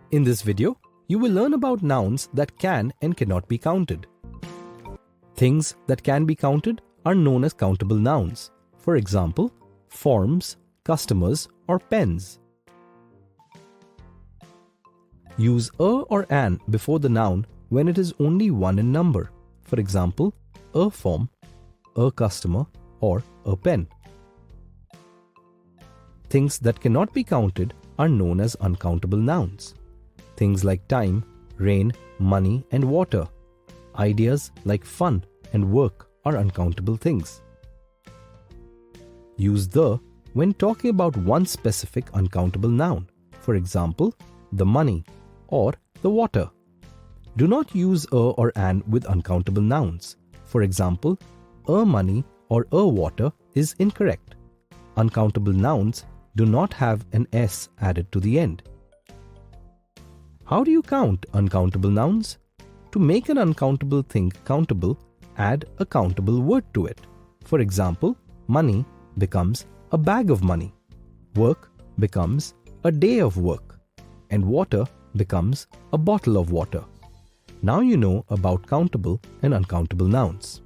In this video, you will learn about nouns that can and cannot be counted. Things that can be counted are known as countable nouns. For example, forms, customers, or pens. Use a or an before the noun when it is only one in number. For example, a form, a customer, or a pen. Things that cannot be counted are known as uncountable nouns. Things like time, rain, money, and water. Ideas like fun and work are uncountable things. Use the when talking about one specific uncountable noun. For example, the money or the water. Do not use a or an with uncountable nouns. For example, a money or a water is incorrect. Uncountable nouns do not have an s added to the end. How do you count uncountable nouns? To make an uncountable thing countable, add a countable word to it. For example, money becomes a bag of money, work becomes a day of work, and water becomes a bottle of water. Now you know about countable and uncountable nouns.